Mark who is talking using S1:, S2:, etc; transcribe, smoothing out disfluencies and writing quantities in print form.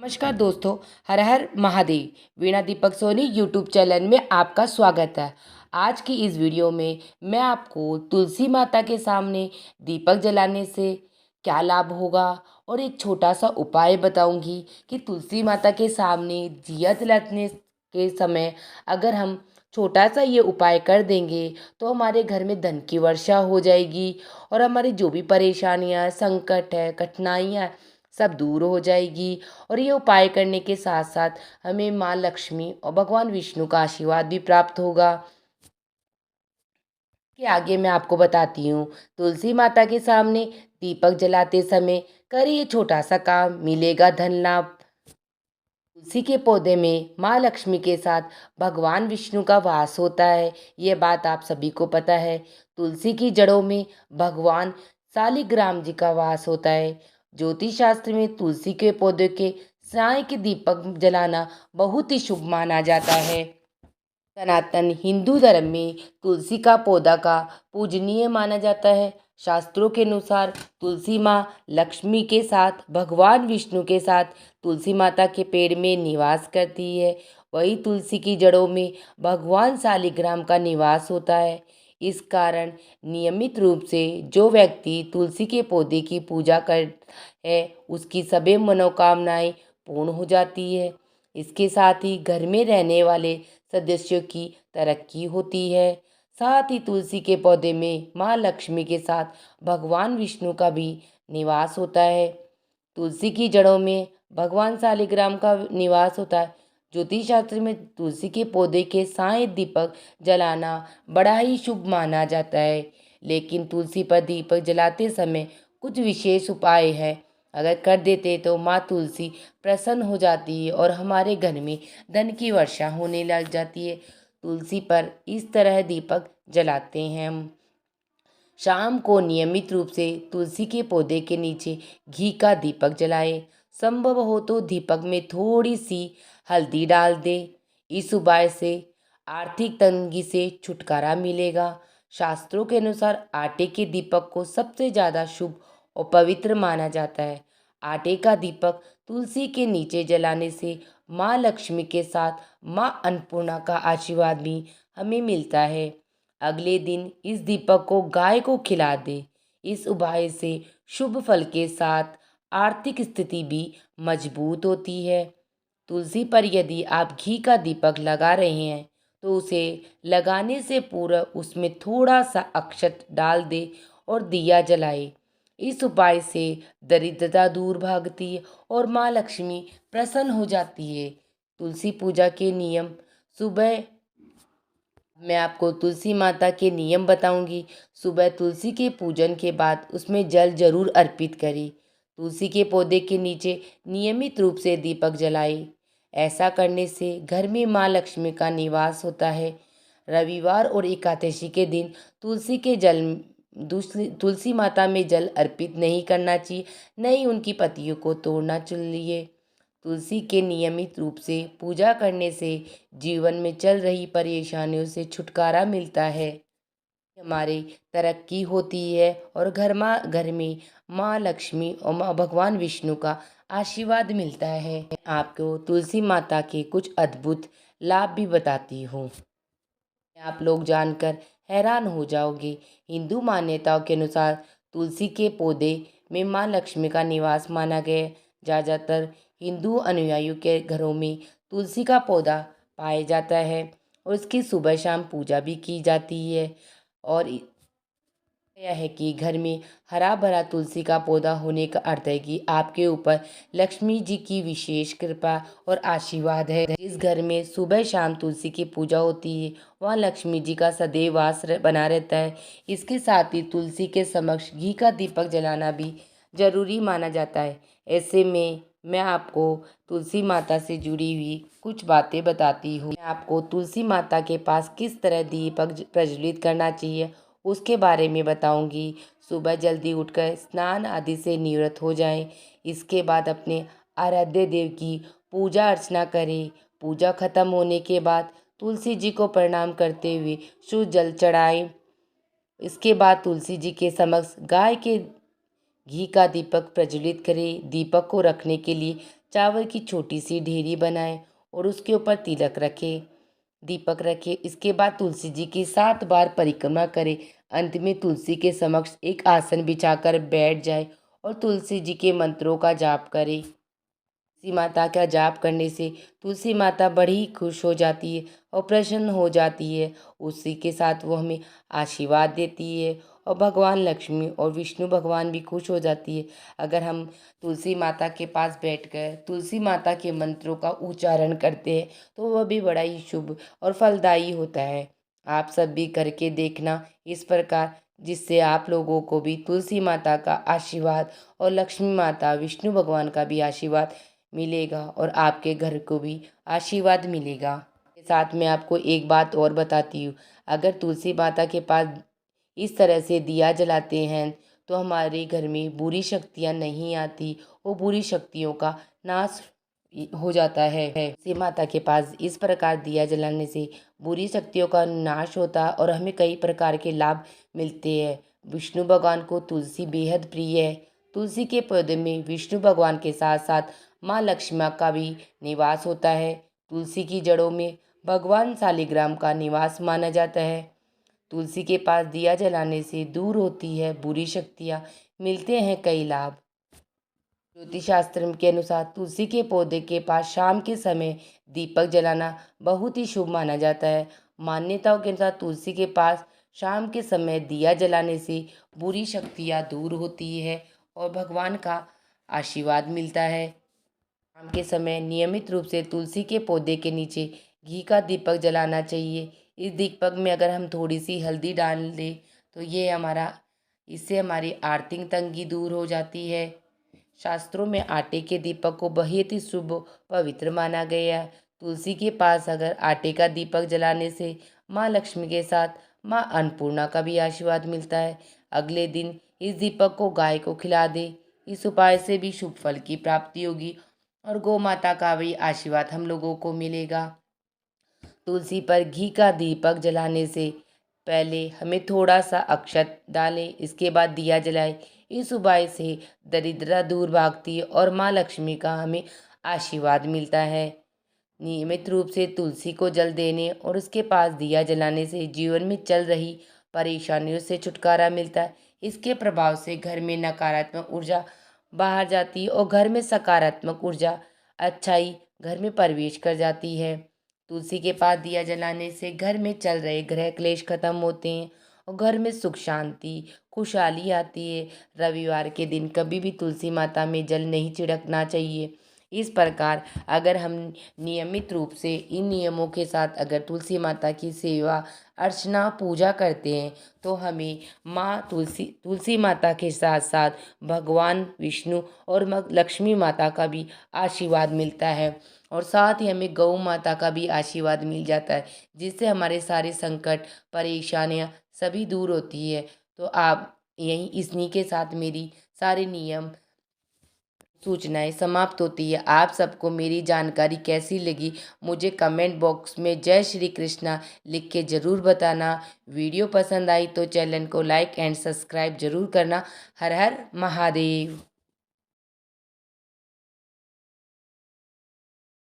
S1: नमस्कार दोस्तों। हर हर महादेव। वीणा Deepak Soni YouTube channel में आपका स्वागत है। आज की इस वीडियो में मैं आपको तुलसी माता के सामने दीपक जलाने से क्या लाभ होगा और एक छोटा सा उपाय बताऊंगी कि तुलसी माता के सामने दिया जलाने के समय अगर हम छोटा सा ये उपाय कर देंगे तो हमारे घर में धन की वर्षा हो जाएगी और हमारी जो भी परेशानियां, संकट है, कठिनाइयां सब दूर हो जाएगी। और ये उपाय करने के साथ साथ हमें माँ लक्ष्मी और भगवान विष्णु का आशीर्वाद भी प्राप्त होगा। कि आगे मैं आपको बताती हूँ। तुलसी माता के सामने दीपक जलाते समय करिए छोटा सा काम, मिलेगा धन लाभ। तुलसी के पौधे में माँ लक्ष्मी के साथ भगवान विष्णु का वास होता है, ये बात आप सभी को पता है। तुलसी की जड़ों में भगवान शालिग्राम जी का वास होता है। ज्योतिष शास्त्र में तुलसी के पौधे के साय के दीपक जलाना बहुत ही शुभ माना जाता है। सनातन हिंदू धर्म में तुलसी का पौधा का पूजनीय माना जाता है। शास्त्रों के अनुसार तुलसी माँ लक्ष्मी के साथ भगवान विष्णु के साथ तुलसी माता के पेड़ में निवास करती है। वही तुलसी की जड़ों में भगवान शालिग्राम का निवास होता है। इस कारण नियमित रूप से जो व्यक्ति तुलसी के पौधे की पूजा कर है उसकी सभी मनोकामनाएं पूर्ण हो जाती है। इसके साथ ही घर में रहने वाले सदस्यों की तरक्की होती है। साथ ही तुलसी के पौधे में माँ लक्ष्मी के साथ भगवान विष्णु का भी निवास होता है। तुलसी की जड़ों में भगवान शालिग्राम का निवास होता है। ज्योतिष शास्त्र में तुलसी के पौधे के साय दीपक जलाना बड़ा ही शुभ माना जाता है। लेकिन तुलसी पर दीपक जलाते समय कुछ विशेष उपाय है, अगर कर देते तो माँ तुलसी प्रसन्न हो जाती है और हमारे घर में धन की वर्षा होने लग जाती है। तुलसी पर इस तरह दीपक जलाते हैं हम। शाम को नियमित रूप से तुलसी के पौधे के नीचे घी का दीपक जलाएं। संभव हो तो दीपक में थोड़ी सी हल्दी डाल दे। इस उपाय से आर्थिक तंगी से छुटकारा मिलेगा। शास्त्रों के अनुसार आटे के दीपक को सबसे ज़्यादा शुभ और पवित्र माना जाता है। आटे का दीपक तुलसी के नीचे जलाने से माँ लक्ष्मी के साथ माँ अन्नपूर्णा का आशीर्वाद भी हमें मिलता है। अगले दिन इस दीपक को गाय को खिला दे। इस उपाय से शुभ फल के साथ आर्थिक स्थिति भी मजबूत होती है। तुलसी पर यदि आप घी का दीपक लगा रहे हैं तो उसे लगाने से पूर्व उसमें थोड़ा सा अक्षत डाल दे और दिया जलाए। इस उपाय से दरिद्रता दूर भागती है और माँ लक्ष्मी प्रसन्न हो जाती है। तुलसी पूजा के नियम। सुबह मैं आपको तुलसी माता के नियम बताऊंगी। सुबह तुलसी के पूजन के बाद उसमें जल जरूर अर्पित करें। तुलसी के पौधे के नीचे नियमित रूप से दीपक जलाएं। ऐसा करने से घर में माँ लक्ष्मी का निवास होता है। रविवार और एकादशी के दिन तुलसी के जल तुलसी माता में जल अर्पित नहीं करना चाहिए, न ही उनकी पत्तियों को तोड़ना चाहिए। तुलसी के नियमित रूप से पूजा करने से जीवन में चल रही परेशानियों से छुटकारा मिलता है। हमारी तरक्की होती है और घर में माँ लक्ष्मी और माँ भगवान विष्णु का आशीर्वाद मिलता है। मैं आपको तुलसी माता के कुछ अद्भुत लाभ भी बताती हूँ, आप लोग जानकर हैरान हो जाओगे। हिंदू मान्यताओं के अनुसार तुलसी के पौधे में माँ लक्ष्मी का निवास माना गया है। ज़्यादातर हिंदू अनुयायियों के घरों में तुलसी का पौधा पाया जाता है और इसकी सुबह शाम पूजा भी की जाती है। और यह है कि घर में हरा भरा तुलसी का पौधा होने का अर्थ है कि आपके ऊपर लक्ष्मी जी की विशेष कृपा और आशीर्वाद है। जिस घर में सुबह शाम तुलसी की पूजा होती है वहाँ लक्ष्मी जी का सदैव वास बना रहता है। इसके साथ ही तुलसी के समक्ष घी का दीपक जलाना भी जरूरी माना जाता है। ऐसे में मैं आपको तुलसी माता से जुड़ी हुई कुछ बातें बताती हूँ। मैं आपको तुलसी माता के पास किस तरह दीपक प्रज्वलित करना चाहिए उसके बारे में बताऊंगी। सुबह जल्दी उठकर स्नान आदि से निवृत्त हो जाएं। इसके बाद अपने आराध्य देव की पूजा अर्चना करें। पूजा खत्म होने के बाद तुलसी जी को प्रणाम करते हुए शुद्ध जल चढ़ाएं। इसके बाद तुलसी जी के समक्ष गाय के घी का दीपक प्रज्वलित करें। दीपक को रखने के लिए चावल की छोटी सी ढेरी बनाएं और उसके ऊपर तिलक रखें, दीपक रखें। इसके बाद तुलसी जी की 7 बार परिक्रमा करें। अंत में तुलसी के समक्ष एक आसन बिछाकर बैठ जाए और तुलसी जी के मंत्रों का जाप करें। तुलसी माता का जाप करने से तुलसी माता बड़ी खुश हो जाती है और प्रसन्न हो जाती है। उसी के साथ वो हमें आशीर्वाद देती है और भगवान लक्ष्मी और विष्णु भगवान भी खुश हो जाती है। अगर हम तुलसी माता के पास बैठकर तुलसी माता के मंत्रों का उच्चारण करते हैं तो वह भी बड़ा ही शुभ और फलदायी होता है। आप सब भी करके देखना इस प्रकार, जिससे आप लोगों को भी तुलसी माता का आशीर्वाद और लक्ष्मी माता विष्णु भगवान का भी आशीर्वाद मिलेगा और आपके घर को भी आशीर्वाद मिलेगा। साथ में आपको एक बात और बताती हूँ, अगर तुलसी माता के पास इस तरह से दिया जलाते हैं तो हमारे घर में बुरी शक्तियाँ नहीं आती और बुरी शक्तियों का नाश हो जाता है। तुलसी माता के पास इस प्रकार दिया जलाने से बुरी शक्तियों का नाश होता है और हमें कई प्रकार के लाभ मिलते हैं। विष्णु भगवान को तुलसी बेहद प्रिय है। तुलसी के पौधे में विष्णु भगवान के साथ साथ माँ लक्ष्मी का भी निवास होता है। तुलसी की जड़ों में भगवान शालिग्राम का निवास माना जाता है। तुलसी के पास दिया जलाने से दूर होती है बुरी शक्तियाँ, मिलते हैं कई लाभ। ज्योतिष शास्त्र के अनुसार तुलसी के पौधे के पास शाम के समय दीपक जलाना बहुत ही शुभ माना जाता है। मान्यताओं के अनुसार तुलसी के पास शाम के समय दिया जलाने से बुरी शक्तियाँ दूर होती है और भगवान का आशीर्वाद मिलता है। शाम के समय नियमित रूप से तुलसी के पौधे के नीचे घी का दीपक जलाना चाहिए। इस दीपक में अगर हम थोड़ी सी हल्दी डाल दें तो इससे हमारी आर्थिक तंगी दूर हो जाती है। शास्त्रों में आटे के दीपक को बेहद ही शुभ पवित्र माना गया है। तुलसी के पास अगर आटे का दीपक जलाने से माँ लक्ष्मी के साथ माँ अन्नपूर्णा का भी आशीर्वाद मिलता है। अगले दिन इस दीपक को गाय को खिला दे। इस उपाय से भी शुभ फल की प्राप्ति होगी और गौ माता का भी आशीर्वाद हम लोगों को मिलेगा। तुलसी पर घी का दीपक जलाने से पहले हमें थोड़ा सा अक्षत डालें, इसके बाद दिया जलाएं। इस उपाय से दरिद्रता दूर भागती है और माँ लक्ष्मी का हमें आशीर्वाद मिलता है। नियमित रूप से तुलसी को जल देने और उसके पास दिया जलाने से जीवन में चल रही परेशानियों से छुटकारा मिलता है। इसके प्रभाव से घर में नकारात्मक ऊर्जा बाहर जाती है और घर में सकारात्मक ऊर्जा अच्छाई घर में प्रवेश कर जाती है। तुलसी के पास दिया जलाने से घर में चल रहे ग्रह क्लेश खत्म होते हैं और घर में सुख शांति खुशहाली आती है। रविवार के दिन कभी भी तुलसी माता में जल नहीं छिड़कना चाहिए। इस प्रकार अगर हम नियमित रूप से इन नियमों के साथ अगर तुलसी माता की सेवा अर्चना पूजा करते हैं तो हमें माँ तुलसी माता के साथ साथ भगवान विष्णु और लक्ष्मी माता का भी आशीर्वाद मिलता है और साथ ही हमें गौ माता का भी आशीर्वाद मिल जाता है, जिससे हमारे सारे संकट परेशानियाँ सभी दूर होती है। तो आप यहीं इन्हीं के साथ मेरी सारे नियम सूचनाएं समाप्त होती है। आप सबको मेरी जानकारी कैसी लगी मुझे कमेंट बॉक्स में जय श्री कृष्णा लिख के ज़रूर बताना। वीडियो पसंद आई तो चैनल को लाइक एंड सब्सक्राइब ज़रूर करना। हर हर महादेव।